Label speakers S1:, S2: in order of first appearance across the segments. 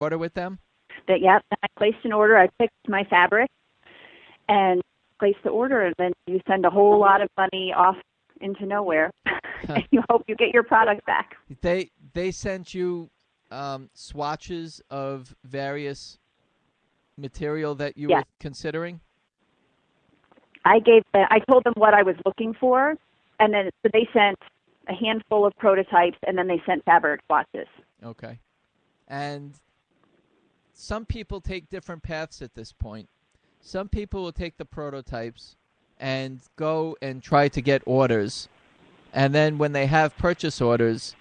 S1: order with them?
S2: Yep. I placed an order. I picked my fabric and placed the order, and then you send a whole lot of money off into nowhere, and you hope you get your product back.
S1: They sent you swatches of various material that you were considering?
S2: I told them what I was looking for, and then so they sent a handful of prototypes, and then they sent fabric swatches.
S1: Okay. And some people take different paths at this point. Some people will take the prototypes and go and try to get orders. And then when they have purchase orders,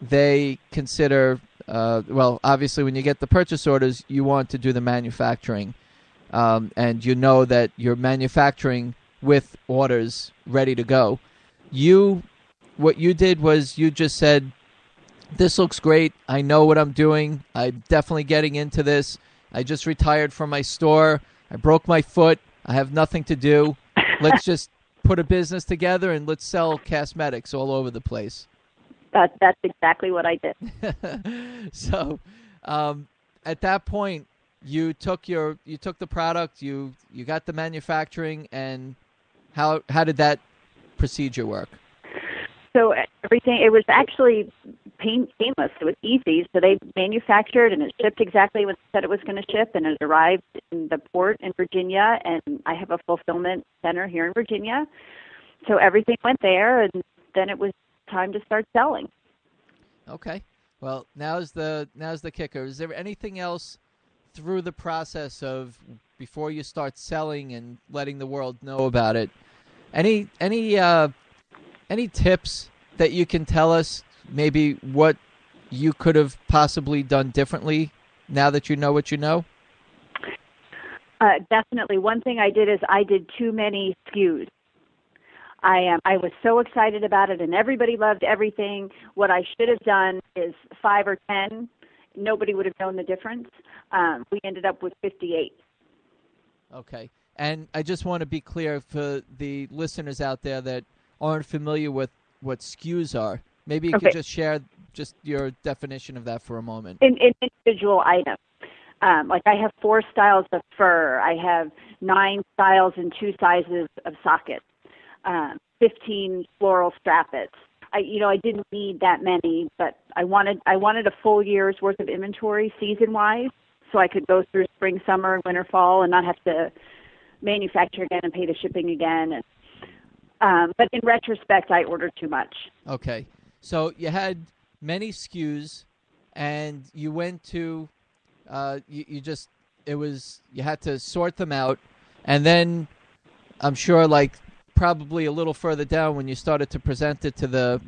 S1: they consider, obviously when you get the purchase orders, you want to do the manufacturing. And you know that you're manufacturing with orders ready to go. What you did was you just said, this looks great. I know what I'm doing. I'm definitely getting into this. I just retired from my store. I broke my foot. I have nothing to do. Let's just put a business together and let's sell cosmetics all over the place.
S2: That's exactly what I did.
S1: So at that point, you took the product, you got the manufacturing, and how did that procedure work?
S2: So it was actually painless. It was easy. So they manufactured, and it shipped exactly what it said it was going to ship, and it arrived in the port in Virginia, and I have a fulfillment center here in Virginia. So everything went there, and then it was time to start selling.
S1: Okay. Well, now's the kicker. Is there anything else through the process of before you start selling and letting the world know about it? Any tips that you can tell us, maybe what you could have possibly done differently now that you know what you know?
S2: Definitely. One thing I did is I did too many SKUs. I was so excited about it, and everybody loved everything. What I should have done is 5 or 10. Nobody would have known the difference. We ended up with 58.
S1: Okay. And I just want to be clear for the listeners out there that aren't familiar with what SKUs are. Maybe you could just share just your definition of that for a moment.
S2: In individual items. Like I have 4 styles of fur. I have 9 styles and 2 sizes of sockets. 15 floral strappets. I didn't need that many, but I wanted a full year's worth of inventory season-wise, so I could go through spring, summer, winter, fall, and not have to manufacture again and pay the shipping again. But in retrospect, I ordered too much.
S1: Okay, so you had many SKUs, and you went to you had to sort them out, and then I'm sure probably a little further down when you started to present it to the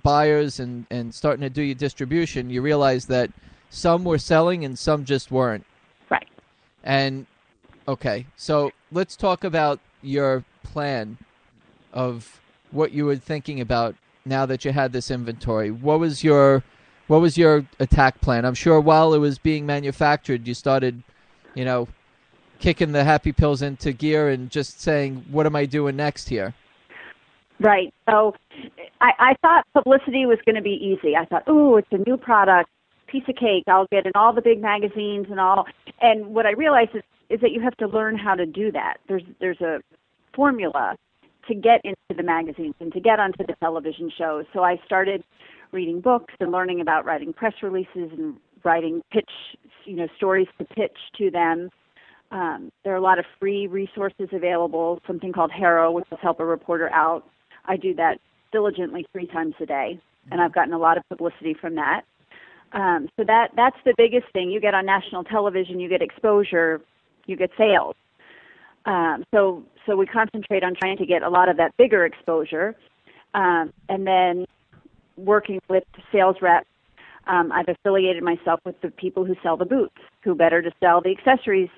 S1: buyers and starting to do your distribution, you realized that some were selling and some just weren't.
S2: Right.
S1: And okay, so let's talk about your plan of what you were thinking about now that you had this inventory. What was your attack plan? I'm sure while it was being manufactured, you started, kicking the happy pills into gear and just saying, what am I doing next here?
S2: Right. So I thought publicity was going to be easy. I thought, it's a new product, piece of cake. I'll get in all the big magazines and all. And what I realized is that you have to learn how to do that. There's a formula to get into the magazines and to get onto the television shows. So I started reading books and learning about writing press releases and writing stories to pitch to them. There are a lot of free resources available, something called HARO, which is Help a Reporter Out. I do that diligently 3 times a day, and I've gotten a lot of publicity from that. So that's the biggest thing. You get on national television, you get exposure, you get sales. So we concentrate on trying to get a lot of that bigger exposure, and then working with sales reps. I've affiliated myself with the people who sell the boots. Who better to sell the accessories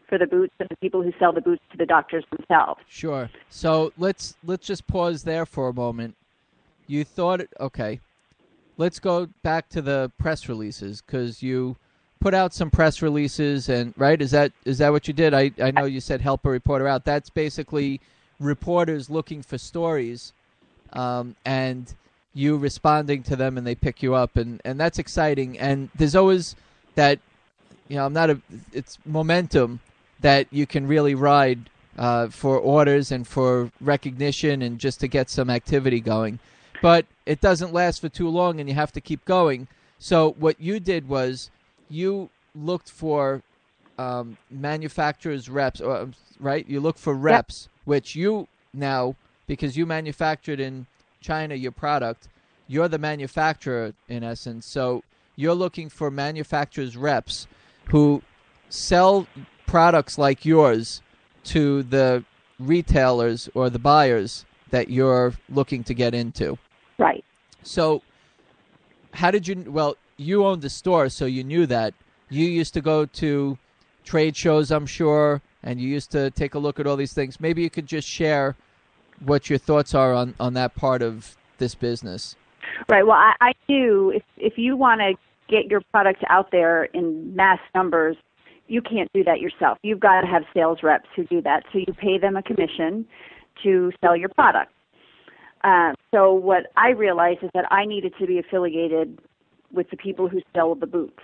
S2: for the boots than the people who sell the boots to the doctors themselves?
S1: Sure. So let's just pause there for a moment. You thought, okay, let's go back to the press releases, because you put out some press releases, and right, is that what you did? I know you said help a reporter out. That's basically reporters looking for stories, and you responding to them, and they pick you up, and that's exciting. And there's always that I'm not it's momentum that you can really ride for orders and for recognition and just to get some activity going. But it doesn't last for too long, and you have to keep going. So what you did was you looked for manufacturers' reps, right? You look for reps, which you now, because you manufactured in China your product, you're the manufacturer in essence. So you're looking for manufacturers' reps who sell products like yours to the retailers or the buyers that you're looking to get into.
S2: Right.
S1: So how did you, well, you owned the store, so you knew that. You used to go to trade shows, I'm sure, and you used to take a look at all these things. Maybe you could just share what your thoughts are on that part of this business.
S2: Right. Well, I knew if you want to get your product out there in mass numbers, you can't do that yourself. You've got to have sales reps who do that. So you pay them a commission to sell your product. So what I realized is that I needed to be affiliated with the people who sell the booths.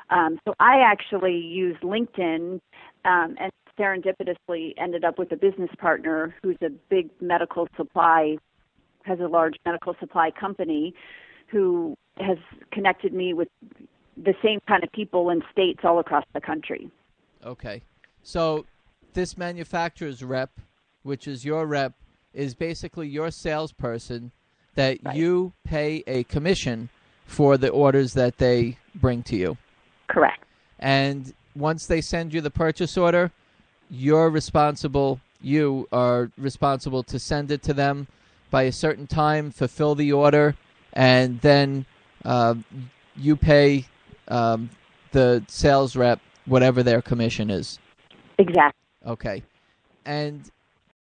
S2: So I actually used LinkedIn and serendipitously ended up with a business partner who's a big medical supply, has a large medical supply company who has connected me with the same kind of people in states all across the country.
S1: Okay. So this manufacturer's rep, which is your rep, is basically your salesperson that you pay a commission for the orders that they bring to you.
S2: Correct.
S1: And once they send you the purchase order, you are responsible to send it to them by a certain time, fulfill the order, and then you pay the sales rep whatever their commission is.
S2: Exactly.
S1: Okay. And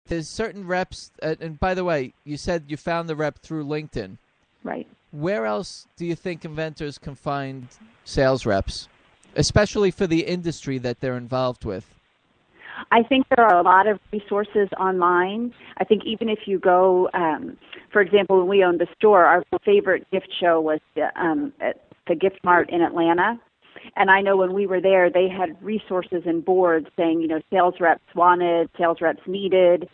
S1: there's certain reps, and by the way, you said you found the rep through LinkedIn.
S2: Right.
S1: Where else do you think inventors can find sales reps, especially for the industry that they're involved with?
S2: I think there are a lot of resources online. I think even if you go, for example, when we owned the store, our favorite gift show was at the Gift Mart in Atlanta. And I know when we were there, they had resources and boards saying, sales reps wanted, sales reps needed.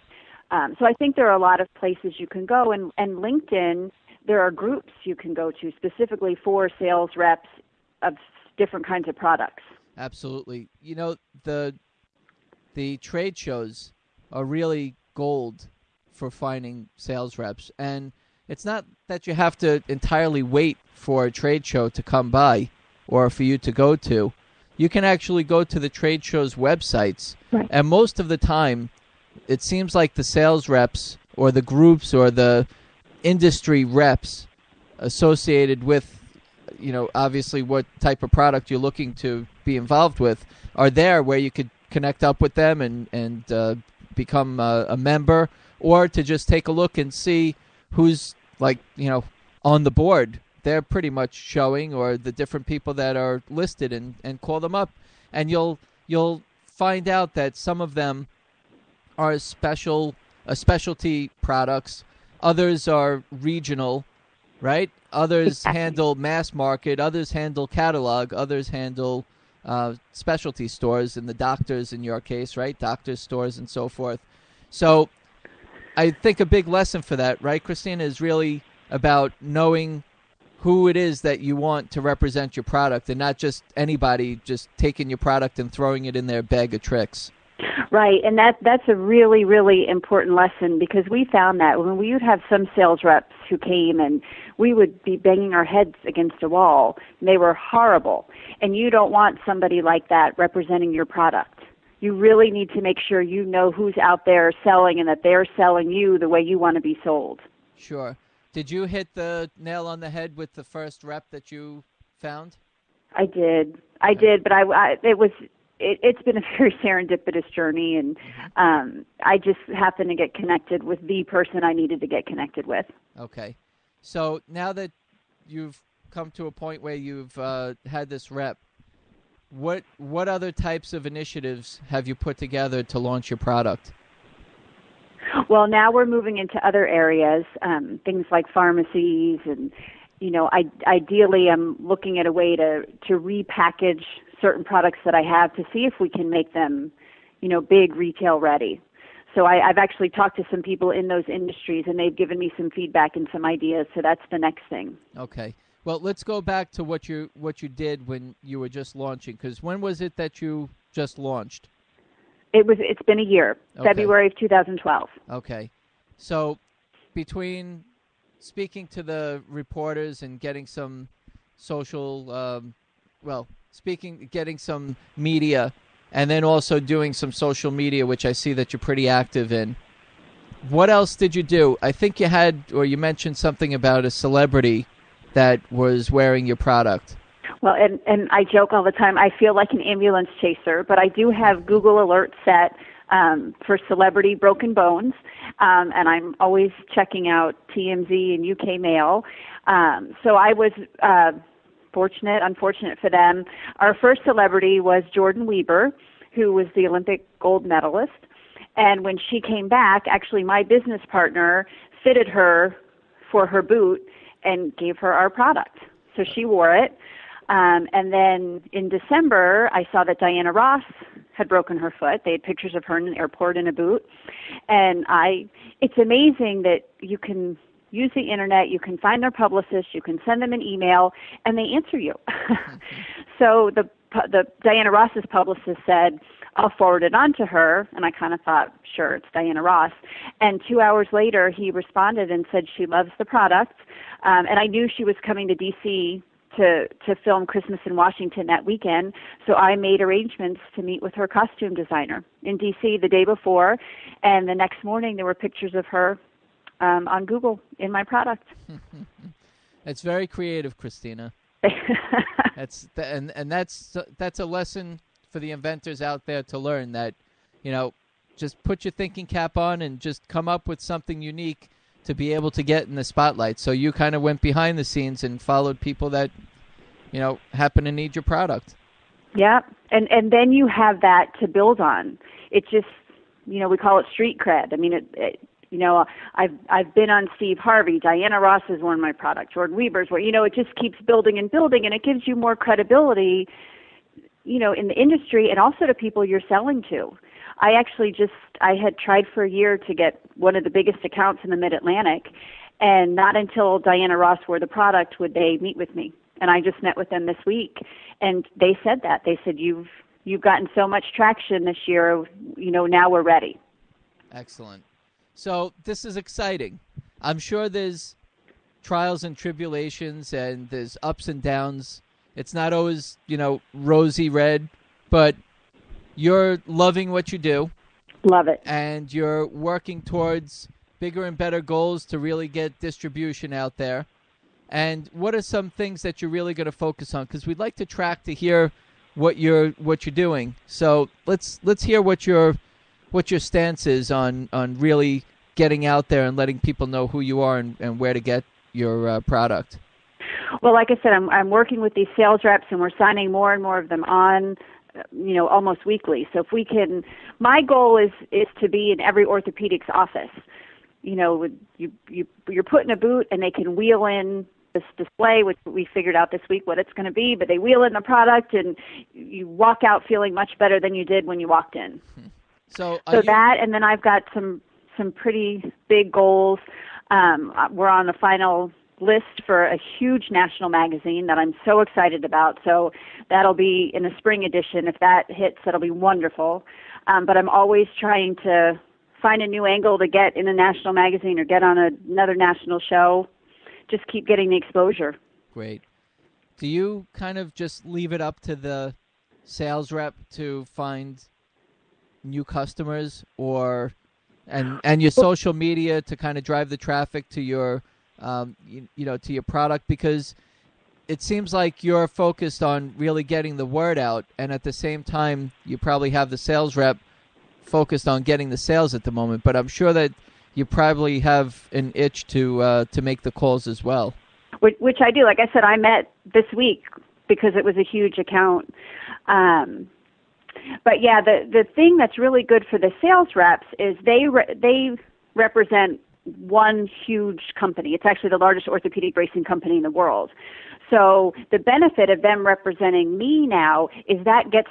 S2: So I think there are a lot of places you can go. And LinkedIn, there are groups you can go to specifically for sales reps of different kinds of products.
S1: Absolutely. The trade shows are really gold for finding sales reps. And it's not that you have to entirely wait for a trade show to come by or for you to go to. You can actually go to the trade show's websites.
S2: Right.
S1: And most of the time, it seems like the sales reps or the groups or the industry reps associated with, obviously what type of product you're looking to be involved with are there where you could connect up with them and become a member, or to just take a look and see who's on the board. They're pretty much showing, or the different people that are listed, and call them up, and you'll find out that some of them are specialty products, others are regional, right? Others handle mass market, others handle catalog, others handle specialty stores, and the doctors in your case, right? Doctors stores and so forth. So I think a big lesson for that, right, Christina, is really about knowing who it is that you want to represent your product, and not just anybody just taking your product and throwing it in their bag of tricks.
S2: Right, and that's a really, really important lesson, because we found that when we would have some sales reps who came and we would be banging our heads against a wall, and they were horrible. And you don't want somebody like that representing your product. You really need to make sure you know who's out there selling and that they're selling you the way you want to be sold.
S1: Sure. Did you hit the nail on the head with the first rep that you found?
S2: I did, but it's been a very serendipitous journey, and I just happened to get connected with the person I needed to get connected with.
S1: Okay. So now that you've come to a point where you've had this rep, what other types of initiatives have you put together to launch your product?
S2: Well, now we're moving into other areas, things like pharmacies, and ideally I'm looking at a way to repackage certain products that I have to see if we can make them, big retail ready. So I've actually talked to some people in those industries, and they've given me some feedback and some ideas. So that's the next thing.
S1: Okay. Well, let's go back to what you did when you were just launching. Because when was it that you just launched?
S2: It's been a year, okay. February of 2012.
S1: Okay. So between speaking to the reporters and getting some social, getting some media, and then also doing some social media, which I see that you're pretty active in. What else did you do? I think you mentioned something about a celebrity that was wearing your product.
S2: Well, and I joke all the time, I feel like an ambulance chaser, but I do have Google alerts set for celebrity broken bones, and I'm always checking out TMZ and UK Mail. So I was unfortunate for them. Our first celebrity was Jordan Weber, who was the Olympic gold medalist. And when she came back, actually my business partner fitted her for her boot and gave her our product. So she wore it. And then in December, I saw that Diana Ross had broken her foot. They had pictures of her in an airport in a boot. And it's amazing that you can use the internet, you can find their publicist, you can send them an email, and they answer you. So the Diana Ross's publicist said, I'll forward it on to her. And I kind of thought, sure, it's Diana Ross. And 2 hours later, he responded and said she loves the product. And I knew she was coming to D.C. to film Christmas in Washington that weekend. So I made arrangements to meet with her costume designer in D.C. the day before. And the next morning, there were pictures of her on Google in my product.
S1: It's very creative, Christina. That's a lesson for the inventors out there to learn that, just put your thinking cap on and just come up with something unique to be able to get in the spotlight. So you kind of went behind the scenes and followed people that, happen to need your product.
S2: Yeah, and then you have that to build on. It just, we call it street cred. I mean, I've been on Steve Harvey. Diana Ross has worn my product. Jordan Weber's worn. It just keeps building and building, and it gives you more credibility, in the industry and also to people you're selling to. I had tried for a year to get one of the biggest accounts in the Mid-Atlantic, and not until Diana Ross wore the product would they meet with me. And I just met with them this week, and they said that. They said, you've gotten so much traction this year, now we're ready.
S1: Excellent. So this is exciting. I'm sure there's trials and tribulations, and there's ups and downs. It's not always, rosy red, but you're loving what you do.
S2: Love it.
S1: And you're working towards bigger and better goals to really get distribution out there. And what are some things that you're really going to focus on? Because we'd like to track to hear what you're doing. So let's hear what your stance is on really getting out there and letting people know who you are and where to get your product.
S2: Well, like I said, I'm working with these sales reps, and we're signing more and more of them on, almost weekly. So if we can, my goal is to be in every orthopedics office. You're put in a boot, and they can wheel in this display, which we figured out this week what it's going to be, but they wheel in the product, and you walk out feeling much better than you did when you walked in. So that, and then I've got some pretty big goals. We're on the final list for a huge national magazine that I'm so excited about. So that'll be in the spring edition. If that hits, that'll be wonderful. But I'm always trying to find a new angle to get in a national magazine or get on another national show. Just keep getting the exposure.
S1: Great. Do you kind of just leave it up to the sales rep to find new customers, or and your social media to kind of drive the traffic to your to your product? Because it seems like you're focused on really getting the word out, and at the same time you probably have the sales rep focused on getting the sales at the moment, but I'm sure that you probably have an itch to make the calls as well.
S2: Which I do. Like I said, I met this week because it was a huge account. But yeah, the thing that's really good for the sales reps is they represent one huge company. It's actually the largest orthopedic bracing company in the world. So the benefit of them representing me now is that gets